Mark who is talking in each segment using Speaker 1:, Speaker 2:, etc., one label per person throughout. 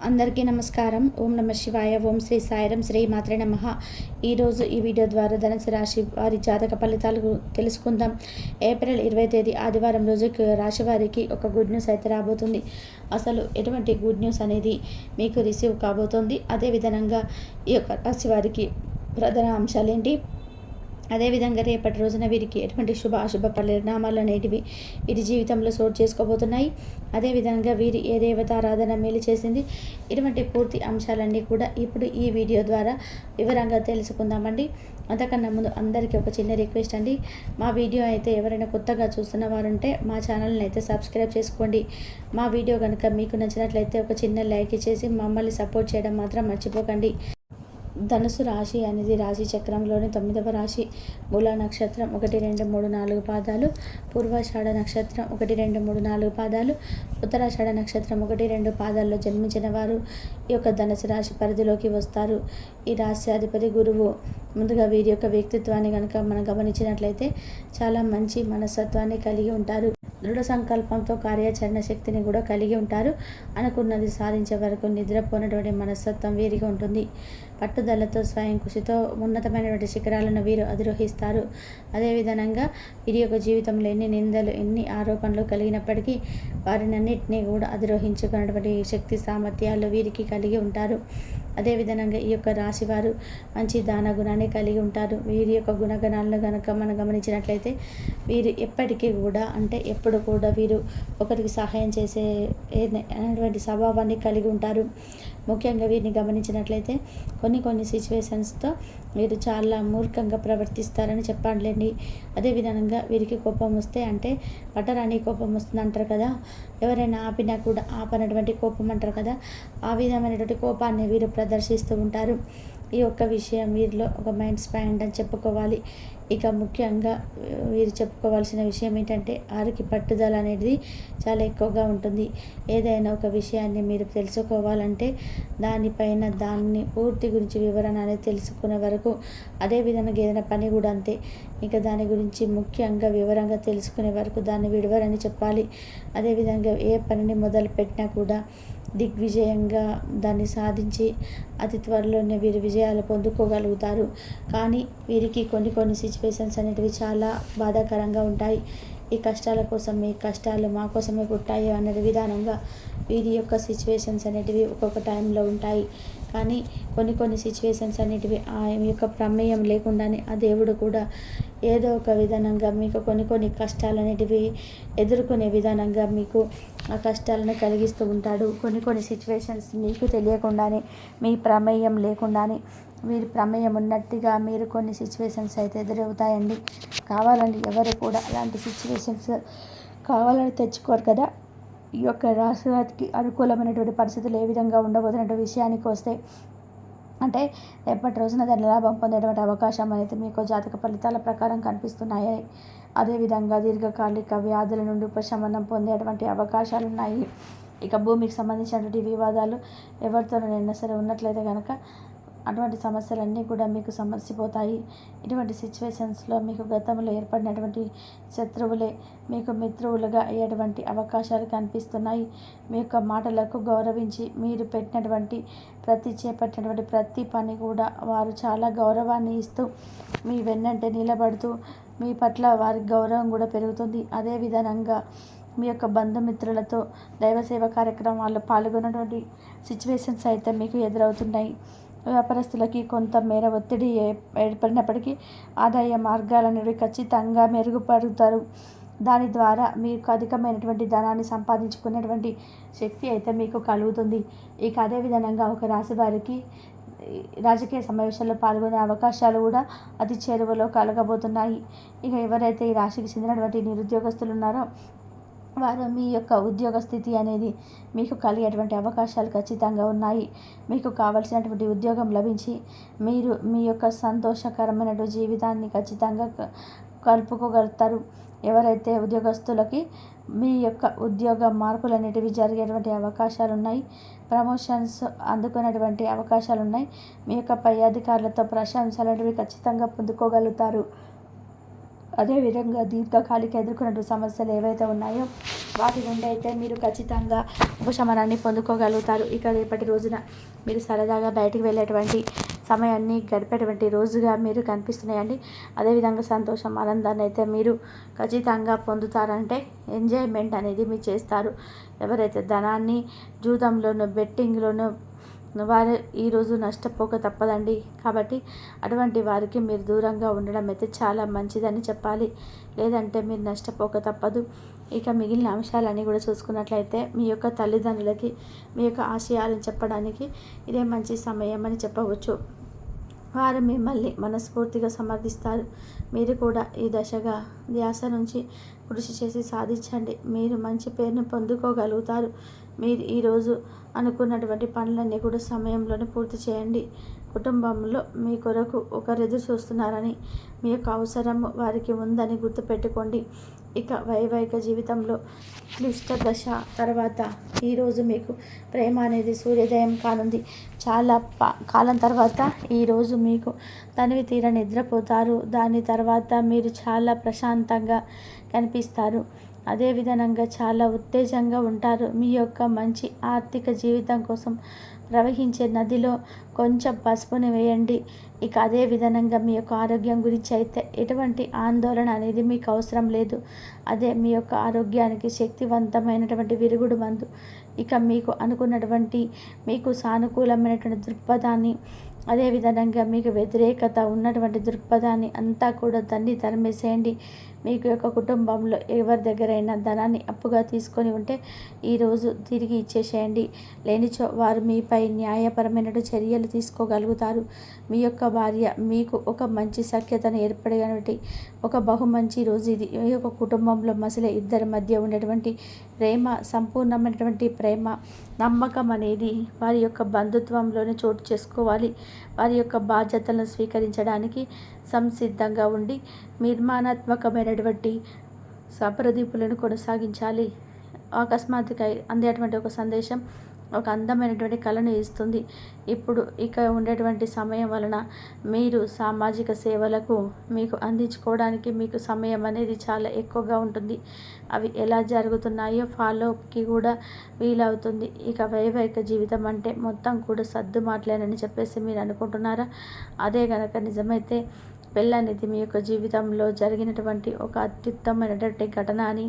Speaker 1: అందరికీ నమస్కారం. ఓం నమ శివాయ. ఓం శ్రీ సాయిరం. శ్రీ మాత్రే నమః. ఈరోజు ఈ వీడియో ద్వారా ధనుసు రాశి వారి జాతక ఫలితాలు తెలుసుకుందాం. ఏప్రిల్ 20 తేదీ ఆదివారం రోజు రాశి వారికి ఒక గుడ్ న్యూస్ అయితే రాబోతుంది. అసలు ఎటువంటి గుడ్ న్యూస్ అనేది మీకు రిసీవ్ కాబోతుంది, అదేవిధంగా ఈ యొక్క రాశి వారికి ప్రధాన అంశాలు ఏంటి, అదేవిధంగా రేపటి రోజున వీరికి ఎటువంటి శుభ అశుభ పరిణామాలు అనేటివి వీరి జీవితంలో చోటు చేసుకోబోతున్నాయి. అదేవిధంగా వీరి ఏ దేవతారాధన మేలు చేసింది, ఇటువంటి పూర్తి అంశాలన్నీ కూడా ఇప్పుడు ఈ వీడియో ద్వారా వివరంగా తెలుసుకుందామండి. అంతకన్నా ముందు అందరికీ ఒక చిన్న రిక్వెస్ట్ అండి. మా వీడియో అయితే ఎవరైనా కొత్తగా చూస్తున్న వారుంటే మా ఛానల్ని అయితే సబ్స్క్రైబ్ చేసుకోండి. మా వీడియో కనుక మీకు నచ్చినట్లయితే ఒక చిన్న లైక్ ఇచ్చేసి మమ్మల్ని సపోర్ట్ చేయడం మాత్రం మర్చిపోకండి. ధనుసు రాశి అనేది రాశి చక్రంలోని 9వ రాశి. మూల నక్షత్రం 1, 2, 3, 4 పాదాలు, పూర్వాషాఢ నక్షత్రం 1, 2, 3, 4 పాదాలు, ఉత్తరాషాఢ నక్షత్రం 1, 2 పాదాల్లో జన్మించిన వారు ఈ యొక్క ధనుసు రాశి పరిధిలోకి వస్తారు. ఈ రాశి అధిపతి గురువు. ముందుగా వీరి యొక్క వ్యక్తిత్వాన్ని కనుక మనం గమనించినట్లయితే చాలా మంచి మనస్తత్వాన్ని కలిగి ఉంటారు. దృఢ సంకల్పంతో కార్యాచరణ శక్తిని కూడా కలిగి ఉంటారు. అనుకున్నది సాధించే వరకు నిద్రపోయినటువంటి మనస్తత్వం వీరికి ఉంటుంది. పట్టుదలతో స్వయం కృషితో ఉన్నతమైనటువంటి శిఖరాలను వీరు అధిరోహిస్తారు. అదేవిధంగా వీరి యొక్క జీవితంలో ఎన్ని నిందలు ఎన్ని ఆరోపణలు కలిగినప్పటికీ వారినన్నింటినీ కూడా అధిరోహించుకున్నటువంటి శక్తి సామర్థ్యాలు వీరికి కలిగి ఉంటారు. అదేవిధంగా ఈ యొక్క రాశివారు మంచి దాన గుణాన్ని కలిగి ఉంటారు. వీరి యొక్క గుణగణాలను కనుక మనం గమనించినట్లయితే వీరు ఎప్పటికీ కూడా ఎప్పుడు కూడా వీరు ఒకరికి సహాయం చేసే అనేటువంటి స్వభావాన్ని కలిగి ఉంటారు. ముఖ్యంగా వీరిని గమనించినట్లయితే కొన్ని సిచ్యువేషన్స్తో వీరు చాలా మూర్ఖంగా ప్రవర్తిస్తారని చెప్పండి. అదేవిధంగా వీరికి కోపం వస్తే పట్టరాని కోపం వస్తుంది అంటారు కదా, ఎవరైనా ఆపినా కూడా ఆపనటువంటి కోపం అంటారు కదా, ఆ విధమైనటువంటి కోపాన్ని వీరు ప్రదర్శిస్తూ ఉంటారు. ఈ ఒక్క విషయం వీరిలో ఒక మైండ్ స్పాండ్ అని చెప్పుకోవాలి. ఇక ముఖ్యంగా వీరు చెప్పుకోవాల్సిన విషయం ఏంటంటే వారికి పట్టుదల అనేది చాలా ఎక్కువగా ఉంటుంది. ఏదైనా ఒక విషయాన్ని మీరు తెలుసుకోవాలంటే దాన్ని పూర్తి గురించి వివరణ అనేది తెలుసుకునే వరకు, అదేవిధంగా ఏదైనా పని కూడా అంతే, ఇక దాని గురించి ముఖ్యంగా వివరంగా తెలుసుకునే వరకు దాన్ని విడవరని చెప్పాలి. అదేవిధంగా ఏ పనిని మొదలు పెట్టినా కూడా దిగ్విజయంగా దాన్ని సాధించి అతి త్వరలోనే వీరు విజయాలు పొందుకోగలుగుతారు. కానీ వీరికి కొన్ని సిచ్యువేషన్స్ అనేటివి చాలా బాధాకరంగా ఉంటాయి. ఈ కష్టాల కోసం మీ కష్టాలు మా కోసమే పుట్టాయి అనే విధానంగా వీరి యొక్క సిచ్యువేషన్స్ అనేటివి ఒక్కొక్క టైంలో ఉంటాయి. కానీ కొన్ని సిచ్యువేషన్స్ అనేటివి ఆ యొక్క ప్రమేయం లేకుండానే ఆ దేవుడు కూడా ఏదో ఒక విధానంగా మీకు కొన్ని కష్టాలు అనేటివి ఎదుర్కొనే విధానంగా మీకు ఆ కష్టాలను కలిగిస్తూ ఉంటాడు. కొన్ని సిచ్యువేషన్స్ మీకు తెలియకుండానే మీ ప్రమేయం లేకుండానే మీరు ప్రమేయం ఉన్నట్టుగా మీరు కొన్ని సిచ్యువేషన్స్ అయితే ఎదురవుతాయండి. కావాలని ఎవరు కూడా అలాంటి సిచ్యువేషన్స్ కావాలని తెచ్చుకోరు కదా. ఈ యొక్క రాశి వారికి అనుకూలమైనటువంటి పరిస్థితులు ఏ విధంగా ఉండబోతున్నటువంటి విషయానికి వస్తే రేపటి రోజున దాని లాభం పొందేటువంటి అవకాశం అనేది మీకు జాతక ఫలితాల ప్రకారం కనిపిస్తున్నాయి. అదేవిధంగా దీర్ఘకాలిక వ్యాధుల నుండి ఉపశమనం పొందేటువంటి అవకాశాలు ఉన్నాయి. ఇక భూమికి సంబంధించినటువంటి వివాదాలు ఎవరితోనైనా సరే ఉన్నట్లయితే కనుక అటువంటి సమస్యలన్నీ కూడా మీకు సమస్యపోతాయి. ఇటువంటి సిచ్యువేషన్స్లో మీకు గతంలో ఏర్పడినటువంటి శత్రువులే మీకు మిత్రువులుగా అయ్యేటువంటి అవకాశాలు కనిపిస్తున్నాయి. మీ యొక్క మాటలకు గౌరవించి మీరు చేపట్టినటువంటి ప్రతి పని కూడా వారు చాలా గౌరవాన్ని ఇస్తూ మీ వెన్నంటే నిలబడుతూ మీ పట్ల వారి గౌరవం కూడా పెరుగుతుంది. అదేవిధంగా మీ యొక్క బంధుమిత్రులతో దైవసేవ కార్యక్రమాల్లో పాల్గొన్నటువంటి సిచ్యువేషన్స్ అయితే మీకు ఎదురవుతున్నాయి. వ్యాపారస్తులకి కొంత మేర ఒత్తిడి ఏర్పడినప్పటికీ ఆదాయ మార్గాలనేవి ఖచ్చితంగా మెరుగుపడతారు. దాని ద్వారా మీకు అధికమైనటువంటి ధనాన్ని సంపాదించుకునేటువంటి శక్తి అయితే మీకు కలుగుతుంది. ఇక అదేవిధంగా ఒక రాశి వారికి రాజకీయ సమావేశాల్లో పాల్గొనే అవకాశాలు కూడా అతి చేరువలో కలగబోతున్నాయి. ఇక ఎవరైతే ఈ రాశికి చెందినటువంటి నిరుద్యోగస్తులు ఉన్నారో వారు మీ యొక్క ఉద్యోగ స్థితి అనేది మీకు కలిగేటువంటి అవకాశాలు ఖచ్చితంగా ఉన్నాయి. మీకు కావలసినటువంటి ఉద్యోగం లభించి మీరు మీ యొక్క సంతోషకరమైనటువంటి జీవితాన్ని ఖచ్చితంగా కలుపుకోగలుగుతారు. ఎవరైతే ఉద్యోగస్తులకి మీ యొక్క ఉద్యోగ మార్పులు అనేటివి జరిగేటువంటి అవకాశాలు ఉన్నాయి. ప్రమోషన్స్ అందుకునేటువంటి అవకాశాలు ఉన్నాయి. మీ యొక్క పై అధికారులతో ప్రశంసలు అనేటివి ఖచ్చితంగా పొందుకోగలుగుతారు. అదేవిధంగా దీర్ఘకాలిక ఎదుర్కొన్న సమస్యలు ఏవైతే ఉన్నాయో వాటి నుండి అయితే మీరు ఖచ్చితంగా ఉపశమనాన్ని పొందుకోగలుగుతారు. ఇక రేపటి రోజున మీరు సరదాగా బయటికి వెళ్ళేటువంటి సమయాన్ని గడిపేటువంటి రోజుగా మీరు కనిపిస్తున్నాయండి. అదేవిధంగా సంతోషం, ఆనందాన్ని అయితే మీరు ఖచ్చితంగా పొందుతారంటే ఎంజాయ్మెంట్ అనేది మీరు చేస్తారు. ఎవరైతే ధనాన్ని జూదంలోనూ బెట్టింగ్లోనూ వారు ఈరోజు నష్టపోక తప్పదండి. కాబట్టి అటువంటి వారికి మీరు దూరంగా ఉండడం అయితే చాలా మంచిదని చెప్పాలి. లేదంటే మీరు నష్టపోక తప్పదు. ఇక మిగిలిన అంశాలన్నీ కూడా చూసుకున్నట్లయితే మీ యొక్క తల్లిదండ్రులకి మీ యొక్క ఆశయాలను చెప్పడానికి ఇదే మంచి సమయం అని చెప్పవచ్చు. వారు మిమ్మల్ని మనస్ఫూర్తిగా సమర్థిస్తారు. మీరు కూడా ఈ దశగా ధ్యాస నుంచి కృషి చేసి సాధించండి. మీరు మంచి పేరును పొందుకోగలుగుతారు. మీరు ఈరోజు అనుకున్నటువంటి పనులన్నీ కూడా సమయంలోనే పూర్తి చేయండి. కుటుంబంలో మీ కొరకు ఒకరు ఎదురు చూస్తున్నారని, మీ యొక్క అవసరం వారికి ఉందని గుర్తుపెట్టుకోండి. ఇక వైవాహిక జీవితంలో క్లిష్ట దశ తర్వాత ఈరోజు మీకు ప్రేమ అనేది సూర్యోదయం కానుంది. చాలా కాలం తర్వాత ఈరోజు మీకు తనివి తీర నిద్రపోతారు. దాని తర్వాత మీరు చాలా ప్రశాంతంగా కనిపిస్తారు. అదేవిధంగా చాలా ఉత్తేజంగా ఉంటారు. మీ యొక్క మంచి ఆర్థిక జీవితం కోసం ప్రవహించే నదిలో కొంచెం పసుపుని వేయండి. ఇక అదే విధంగా మీ యొక్క ఆరోగ్యం గురించి అయితే ఎటువంటి ఆందోళన అనేది మీకు అవసరం లేదు. అదే మీ యొక్క ఆరోగ్యానికి శక్తివంతమైనటువంటి విరుగుడు మందు. ఇక మీకు అనుకున్నటువంటి మీకు సానుకూలమైనటువంటి దృక్పథాన్ని, అదేవిధంగా మీకు వ్యతిరేకత ఉన్నటువంటి దృక్పథాన్ని అంతా కూడా తరిమేసేయండి. మీకు యొక్క కుటుంబంలో ఎవరి దగ్గరైనా ధనాన్ని అప్పుగా తీసుకొని ఉంటే ఈరోజు తిరిగి ఇచ్చేసేయండి. లేనిచో వారు మీపై న్యాయపరమైన చర్యలు తీసుకోగలుగుతారు. మీ యొక్క భార్య మీకు ఒక మంచి సఖ్యతను ఏర్పడేటువంటి ఒక మంచి రోజు ఇది. ఈ యొక్క కుటుంబంలో మసలే ఇద్దరి మధ్య ఉండేటువంటి ప్రేమ, సంపూర్ణమైనటువంటి ప్రేమ, నమ్మకం అనేది వారి యొక్క బంధుత్వంలోనే చోటు చేసుకోవాలి. వారి యొక్క బాధ్యతలను స్వీకరించడానికి సంసిద్ధంగా ఉండి నిర్మాణాత్మకమైనటువంటి సంప్రదింపులను కొనసాగించాలి. అకస్మాత్తుగా అందేటువంటి ఒక సందేశం ఒక అందమైనటువంటి కళను ఇస్తుంది. ఇప్పుడు ఇక ఉండేటువంటి సమయం వలన మీరు సామాజిక సేవలకు మీకు అందించుకోవడానికి మీకు సమయం అనేది చాలా ఎక్కువగా ఉంటుంది. అవి ఎలా జరుగుతున్నాయో ఫాలోకి కూడా వీలవుతుంది. ఇక వైవాహిక జీవితం అంటే మొత్తం కూడా సర్దుమాట్లేనని చెప్పేసి మీరు అనుకుంటున్నారా? అదే కనుక నిజమైతే పెళ్ళనేది మీ యొక్క జీవితంలో జరిగినటువంటి ఒక అత్యుత్తమైనటువంటి ఘటన అని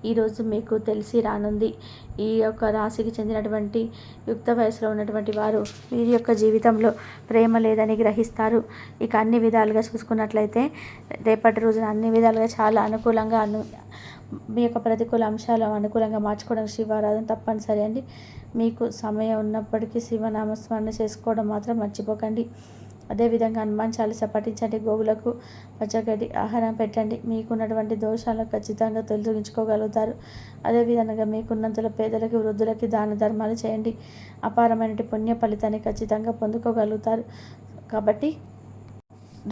Speaker 1: ఈరోజు మీకు తెలిసి రానుంది. ఈ యొక్క రాశికి చెందినటువంటి యుక్త వయసులో ఉన్నటువంటి వారు వీరి యొక్క జీవితంలో ప్రేమ లేదని గ్రహిస్తారు. ఇక అన్ని విధాలుగా చూసుకున్నట్లయితే రేపటి రోజున అన్ని విధాలుగా చాలా అనుకూలంగా మీ యొక్క ప్రతికూల అంశాలు అనుకూలంగా మార్చుకోవడం శివారాధన తప్పనిసరి అండి. మీకు సమయం ఉన్నప్పటికీ శివనామస్మరణ చేసుకోవడం మాత్రం మర్చిపోకండి. అదేవిధంగా హనుమాన్ చాలీసా పఠించండి. గోవులకు పచ్చగడ్డి ఆహారం పెట్టండి. మీకున్నటువంటి దోషాలను ఖచ్చితంగా తొలగించుకోగలుగుతారు. అదేవిధంగా మీకున్నంతలో పేదలకి, వృద్ధులకి దాన ధర్మాలు చేయండి. అపారమైన పుణ్య ఫలితాన్ని ఖచ్చితంగా పొందుకోగలుగుతారు. కాబట్టి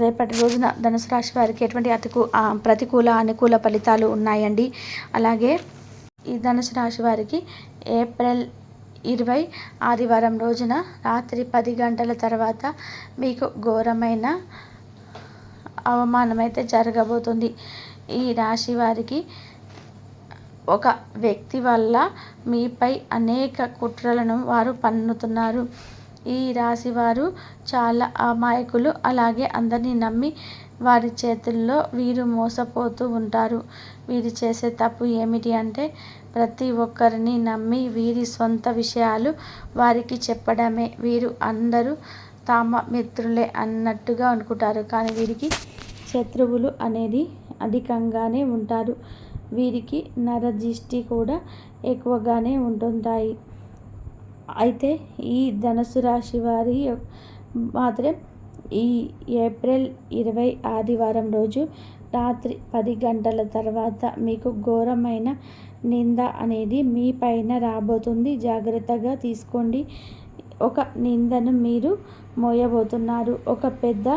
Speaker 1: రేపటి రోజున ధనుసు రాశి వారికి ఎటువంటి ప్రతికూల అనుకూల ఫలితాలు ఉన్నాయండి. అలాగే ఈ ధనుసు రాశి వారికి ఏప్రిల్ 20 ఆదివారం రోజున రాత్రి 10 గంటల తర్వాత మీకు ఘోరమైన అవమానం అయితే జరగబోతుంది. ఈ రాశి వారికి ఒక వ్యక్తి వల్ల మీపై అనేక కుట్రలను వారు పన్నుతున్నారు. ఈ రాశి వారు చాలా అమాయకులు. అలాగే అందరినీ నమ్మి వారి చేతుల్లో వీరు మోసపోతూ ఉంటారు. వీరు చేసే తప్పు ఏమిటి అంటే ప్రతి ఒక్కరిని నమ్మి వీరి సొంత విషయాలు వారికి చెప్పడమే. వీరు అందరూ తమ మిత్రులే అన్నట్టుగా అనుకుంటారు. కానీ వీరికి శత్రువులు అనేది అధికంగానే ఉంటారు. వీరికి నరదిష్టి కూడా ఎక్కువగానే ఉంటుంటాయి. అయితే ఈ ధనుసు రాశి వారి మాత్రం ఈ ఏప్రిల్ 20 ఆదివారం రోజు రాత్రి 10 గంటల తర్వాత మీకు ఘోరమైన నింద అనేది మీ పైన రాబోతుంది. జాగ్రత్తగా తీసుకోండి. ఒక నిందను మీరు మోయబోతున్నారు. ఒక పెద్ద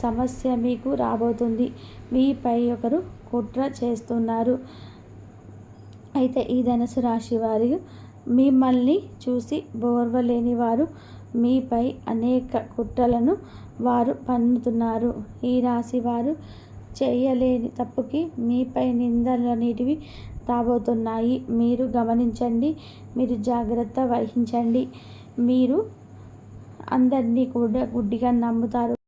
Speaker 1: సమస్య మీకు రాబోతుంది. మీపై ఒకరు కుట్ర చేస్తున్నారు. అయితే ఈ ధనుసు రాశి వారు మిమ్మల్ని చూసి ఓర్వలేని వారు మీపై అనేక కుట్రలను వారు పన్నుతున్నారు. ఈ రాశి వారు చేయలేని తప్పుకి మీపై నిందలనేటివి రాబోతున్నాయి. మీరు గమనించండి, మీరు జాగ్రత్త వహించండి. మీరు అందరినీ కూడా గుడ్డిగా నమ్ముతారు.